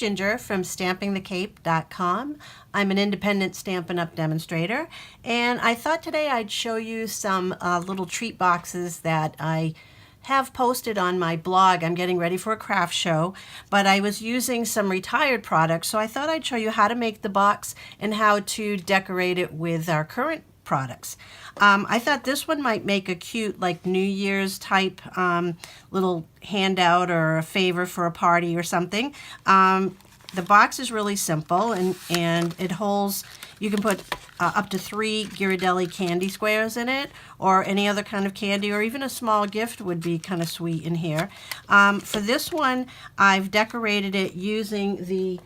Ginger from stampingthecape.com. I'm an independent Stampin' Up! Demonstrator, and I thought today I'd show you some little treat boxes that I have posted on my blog. I'm getting ready for a craft show, but I was using some retired products, so I thought I'd show you how to make the box and how to decorate it with our current products. I thought this one might make a cute, like, New Year's type little handout or a favor for a party or something. The box is really simple, and it holds, you can put up to 3 Ghiradelli candy squares in it, or any other kind of candy, or even a small gift would be kind of sweet in here. For this one, I've decorated it using the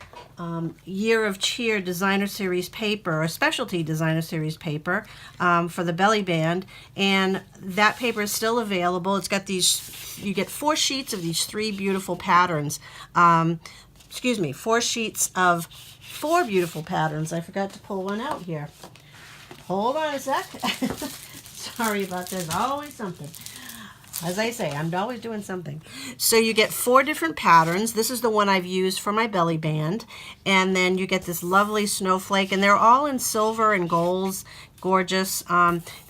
Year of Cheer Designer Series paper, or Specialty Designer Series paper for the belly band, and that paper is still available. It's got these, you get 4 sheets of these 3 beautiful patterns. 4 sheets of 4 beautiful patterns. I forgot to pull one out here. Hold on a sec. Sorry about this. Always something. As I say, I'm always doing something. So you get 4 different patterns. This is the one I've used for my belly band. And then you get this lovely snowflake, and they're all in silver and golds. Gorgeous.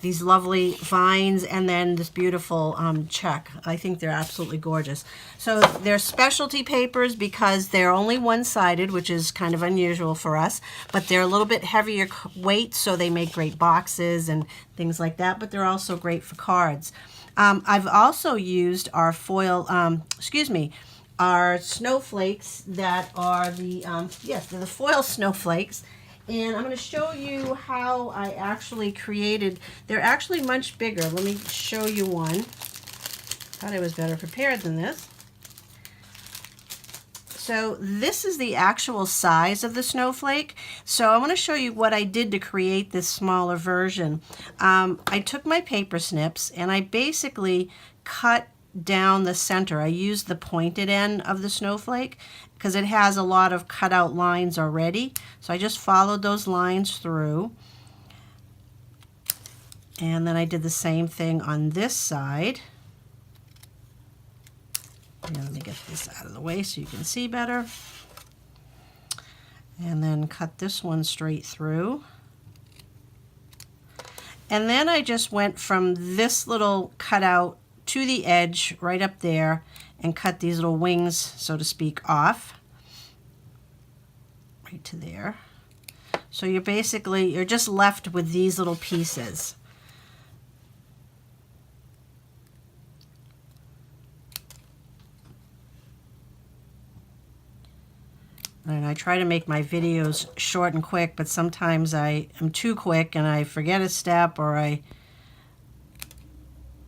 These lovely vines, and then this beautiful check. I think they're absolutely gorgeous. So they're specialty papers because they're only one-sided, which is kind of unusual for us, but they're a little bit heavier weight, so they make great boxes and things like that, but they're also great for cards. I've also used our foil, our snowflakes that are the, yes, they're the foil snowflakes. And I'm going to show you how I actually created, they're actually much bigger. Let me show you one. Thought I was better prepared than this. So this is the actual size of the snowflake. So I want to show you what I did to create this smaller version. I took my paper snips and I basically cut down the center. I used the pointed end of the snowflake because it has a lot of cut out lines already. So I just followed those lines through. And then I did the same thing on this side. And let me get this out of the way so you can see better. And then cut this one straight through. And then I just went from this little cutout to the edge right up there and cut these little wings, so to speak, off. Right to there. So you're just left with these little pieces. And I try to make my videos short and quick, but sometimes I am too quick and I forget a step, or I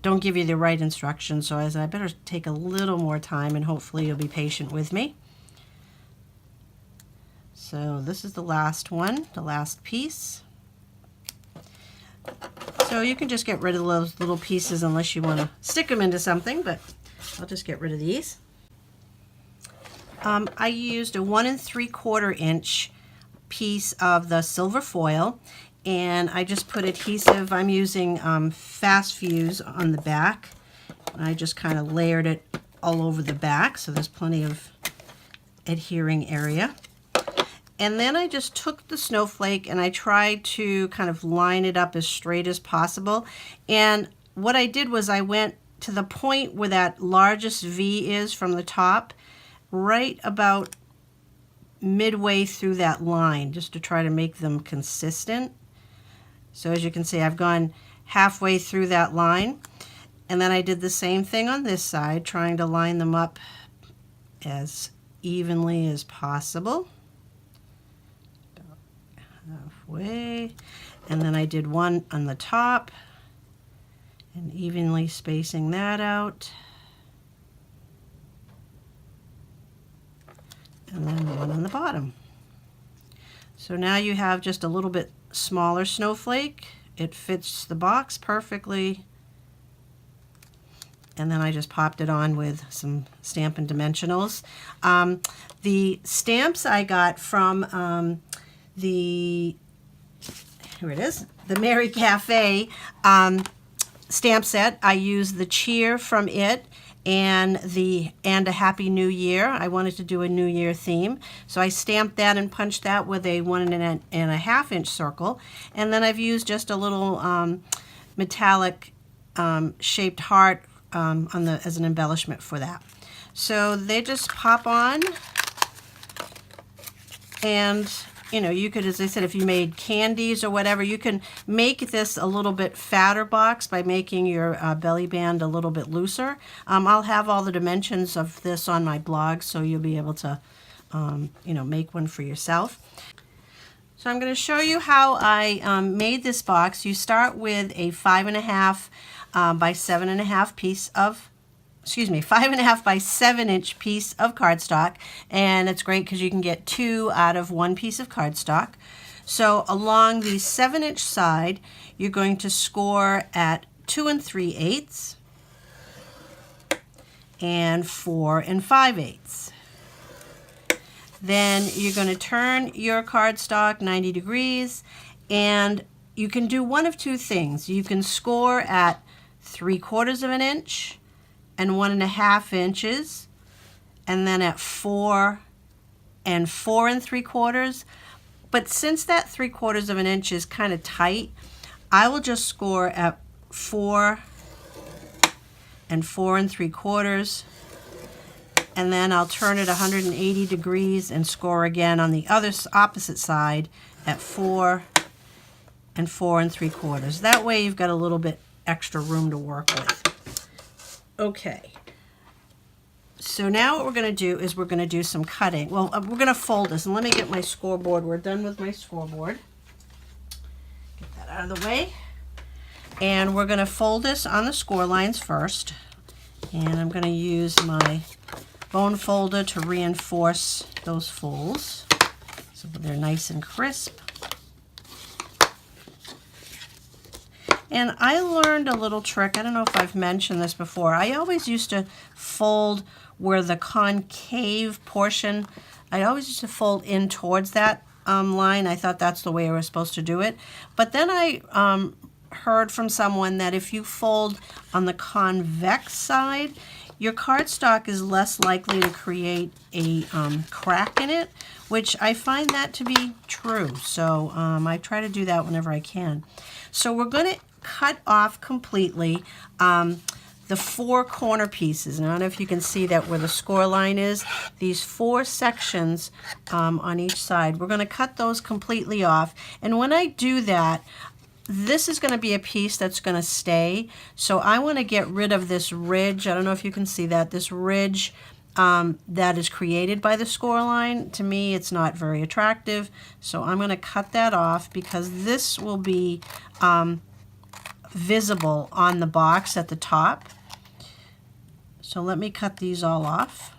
don't give you the right instructions. So I better take a little more time, and hopefully you'll be patient with me. So this is the last one, the last piece. So you can just get rid of those little pieces unless you want to stick them into something, but I'll just get rid of these. I used a 1 3/4 inch piece of the silver foil, and I just put a piece of, I'm using fast fuse on the back, and I just kind of layered it all over the back, so there's plenty of adhering area. And then I just took the snowflake and I tried to kind of line it up as straight as possible. And what I did was I went to the point where that largest V is from the top, right about midway through that line, just to try to make them consistent. So as you can see, I've gone halfway through that line, and then I did the same thing on this side, trying to line them up as evenly as possible. About halfway. And then I did one on the top and evenly spacing that out. And then one on the bottom. So now you have just a little bit smaller snowflake. It fits the box perfectly. And then I just popped it on with some Stampin' Dimensionals. The stamps I got from here it is, the Mary Cafe stamp set. I used the cheer from it, and a Happy New Year. I wanted to do a New Year theme, so I stamped that and punched that with a 1.5 inch circle, and then I've used just a little metallic shaped heart as an embellishment for that. So they just pop on, and you could, as I said, if you made candies or whatever, you can make this a little bit fatter box by making your belly band a little bit looser. I'll have all the dimensions of this on my blog, so you'll be able to, make one for yourself. So I'm going to show you how I made this box. You start with a 5.5 by 7.5 piece of 5.5 by 7 inch piece of cardstock, and it's great because you can get 2 out of 1 piece of cardstock. So along the 7 inch side, you're going to score at 2 3/8 and 4 5/8. Then you're going to turn your cardstock 90 degrees, and you can do one of two things. You can score at 3/4 of an inch and 1.5 inches, and then at 4 and 4 3/4. But since that 3/4 of an inch is kind of tight, I will just score at 4 and 4 3/4, and then I'll turn it 180 degrees and score again on the opposite side at 4 and 4 3/4. That way you've got a little bit extra room to work with. Okay, so now what we're going to do is we're going to do some cutting. Well, we're going to fold this, and let me get my scoreboard. We're done with my scoreboard. Get that out of the way. And we're going to fold this on the score lines first. And I'm going to use my bone folder to reinforce those folds so they're nice and crisp. And I learned a little trick. I don't know if I've mentioned this before. I always used to fold where the concave portion, I always used to fold in towards that line. I thought that's the way I was supposed to do it. But then I heard from someone that if you fold on the convex side, your cardstock is less likely to create a crack in it, which I find that to be true. So I try to do that whenever I can. So we're going to cut off completely the 4 corner pieces. And I don't know if you can see that where the score line is, these 4 sections on each side. We're going to cut those completely off. And when I do that, this is going to be a piece that's going to stay. So I want to get rid of this ridge. I don't know if you can see that, this ridge that is created by the score line. To me, it's not very attractive. So I'm going to cut that off because this will be visible on the box at the top. So let me cut these all off.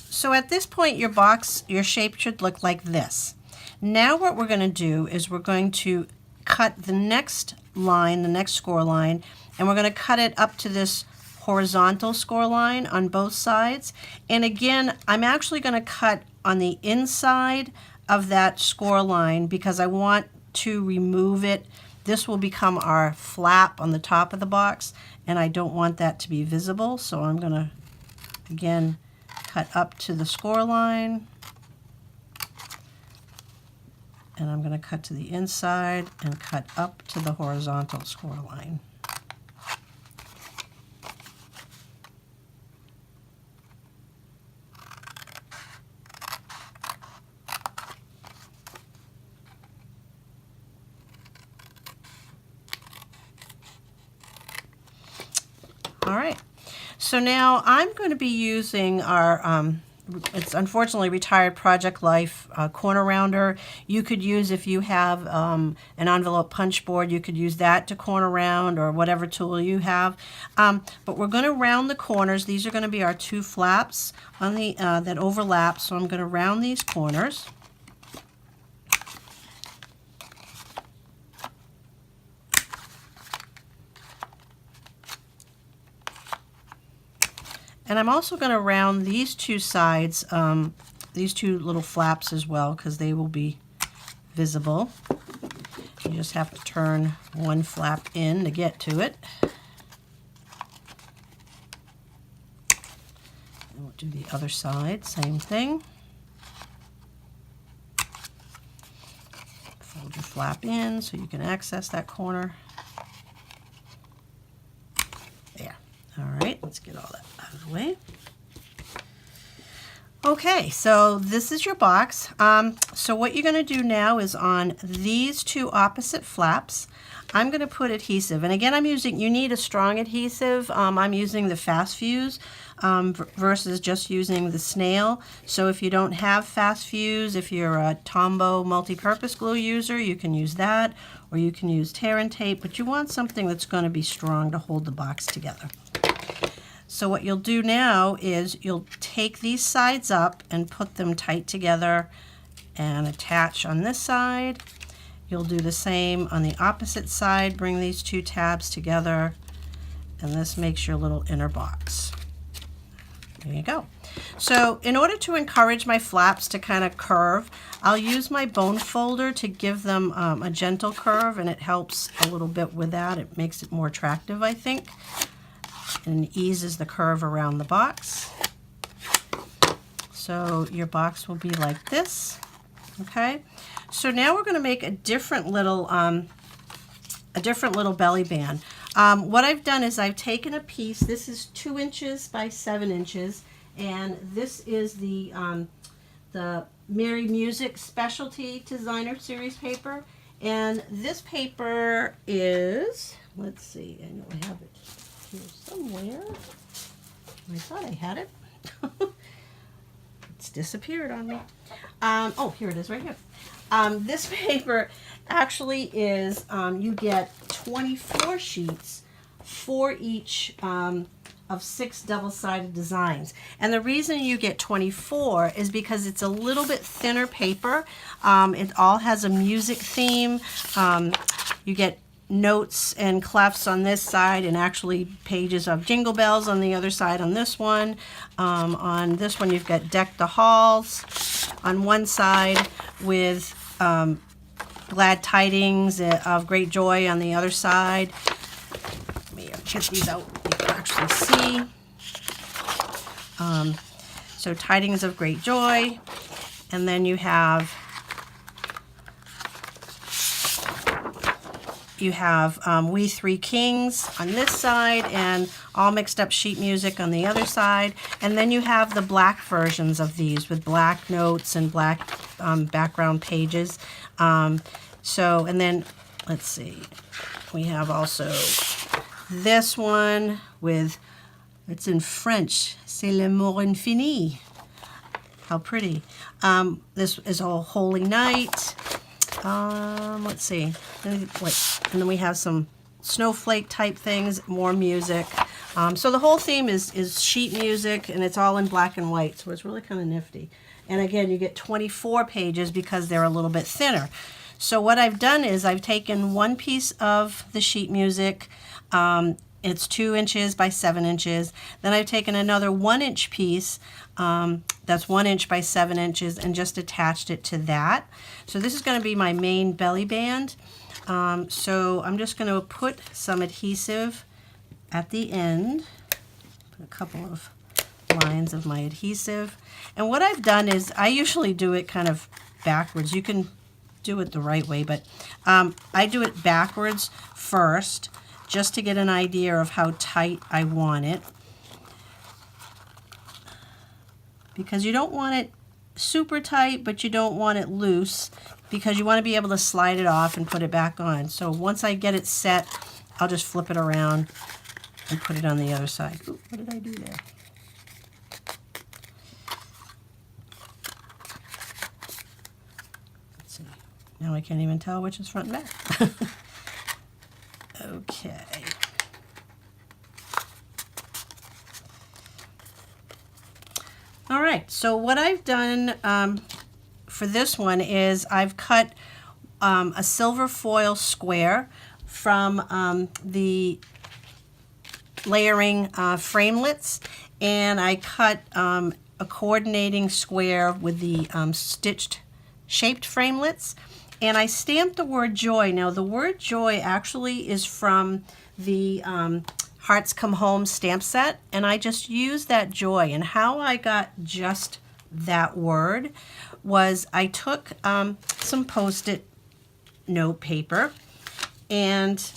So at this point, your shape should look like this. Now what we're going to do is we're going to cut the next line, the next score line, and we're going to cut it up to this horizontal score line on both sides. And again, I'm actually going to cut on the inside of that score line because I want to remove it. This will become our flap on the top of the box, and I don't want that to be visible. So I'm going to, again, cut up to the score line. And I'm going to cut to the inside and cut up to the horizontal score line. All right, so now I'm going to be using our it's unfortunately retired Project Life corner rounder. You could use, if you have an envelope punch board, you could use that to corner round, or whatever tool you have. But we're going to round the corners. These are going to be our 2 flaps on the that overlap. So I'm going to round these corners. And I'm also going to round these two sides, these two little flaps as well, because they will be visible. You just have to turn one flap in to get to it. And we'll do the other side, same thing. Fold your flap in so you can access that corner. There. All right, let's get all that out of the way. Okay, so this is your box. So what you're going to do now is on these two opposite flaps, I'm going to put adhesive. And again, you need a strong adhesive. I'm using the Fast Fuse versus just using the snail. So if you don't have Fast Fuse, if you're a Tombow multi-purpose glue user, you can use that, or you can use tear and tape, but you want something that's going to be strong to hold the box together. So what you'll do now is you'll take these sides up and put them tight together and attach on this side. You'll do the same on the opposite side, bring these two tabs together, and this makes your little inner box. There you go. So in order to encourage my flaps to kind of curve, I'll use my bone folder to give them a gentle curve, and it helps a little bit with that. It makes it more attractive, I think, and eases the curve around the box. So your box will be like this, okay? So now we're going to make a different little belly band. What I've done is I've taken a piece. This is 2 inches by 7 inches, and this is the Merry Music Specialty Designer Series paper. And this paper is, let's see, I know I have it here somewhere. I thought I had it. It's disappeared on me. Oh, here it is right here. This paper actually is, you get 24 sheets for each of 6 double-sided designs. And the reason you get 24 is because it's a little bit thinner paper. It all has a music theme. You get notes and clefs on this side, and actually pages of Jingle Bells on the other side on this one. On this one you've got Deck the Halls on one side with Glad Tidings of Great Joy on the other side. Let me get these out so you can actually see. So Tidings of Great Joy, and then you have We Three Kings on this side, and all mixed up sheet music on the other side. And then you have the black versions of these with black notes and black background pages. And then, let's see, we have also this one with, it's in French, C'est l'amour infini. How pretty. This is all Holy Night. Let's see. And then we have some snowflake type things, more music. So the whole theme is sheet music, and it's all in black and white, so it's really kind of nifty. And again, you get 24 pages because they're a little bit thinner. So what I've done is I've taken one piece of the sheet music. It's 2 inches by 7 inches. Then I've taken another 1-inch piece that's 1 inch by 7 inches and just attached it to that. So this is going to be my main belly band. So I'm just going to put some adhesive at the end. Put a couple of lines of my adhesive. And what I've done is I usually do it kind of backwards. You can do it the right way, but I do it backwards first, just to get an idea of how tight I want it. Because you don't want it super tight, but you don't want it loose, because you want to be able to slide it off and put it back on. So once I get it set, I'll just flip it around and put it on the other side. Ooh, what did I do there? Let's see. Now I can't even tell which is front and back. Okay. All right, so what I've done for this one is I've cut a silver foil square from the layering framelits, and I cut a coordinating square with the stitched shaped framelits, and I stamped the word joy. Now the word joy actually is from the Hearts Come Home stamp set, and I just used that joy. And how I got just that word was I took some Post-it note paper, and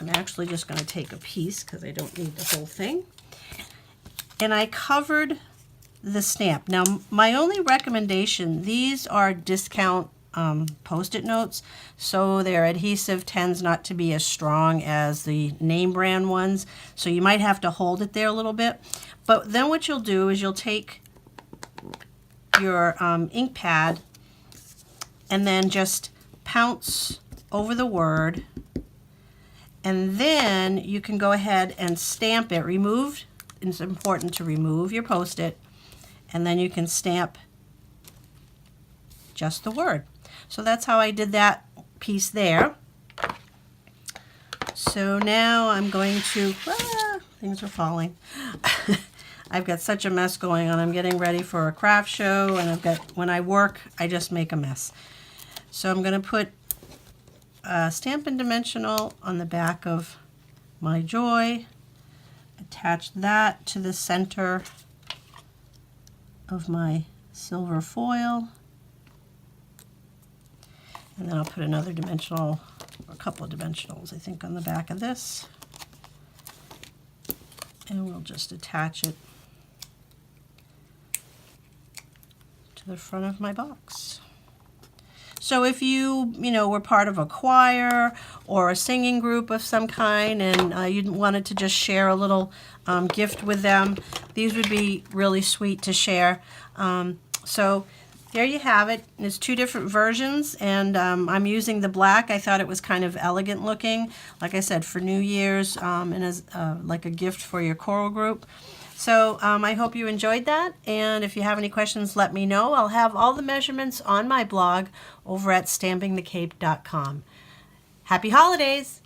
I'm actually just going to take a piece because I don't need the whole thing, and I covered the stamp. Now my only recommendation, these are discount Post-it notes, so their adhesive tends not to be as strong as the name brand ones, so you might have to hold it there a little bit. But then what you'll do is you'll take your ink pad and then just pounce over the word, and then you can go ahead and stamp it. It's important to remove your Post-it, and then you can stamp just the word. So that's how I did that piece there. So now I'm going to, things are falling. I've got such a mess going on. I'm getting ready for a craft show, and when I work, I just make a mess. So I'm going to put Stampin' Dimensional on the back of my joy, attach that to the center of my silver foil, and then I'll put another dimensional, or a couple of dimensionals I think, on the back of this, and we'll just attach it to the front of my box. So if you were part of a choir or a singing group of some kind, and you wanted to just share a little gift with them, these would be really sweet to share. So there you have it. There's two different versions, and I'm using the black. I thought it was kind of elegant looking, like I said, for New Year's, and as like a gift for your choral group. So I hope you enjoyed that, and if you have any questions, let me know. I'll have all the measurements on my blog over at stampingthecape.com. Happy holidays!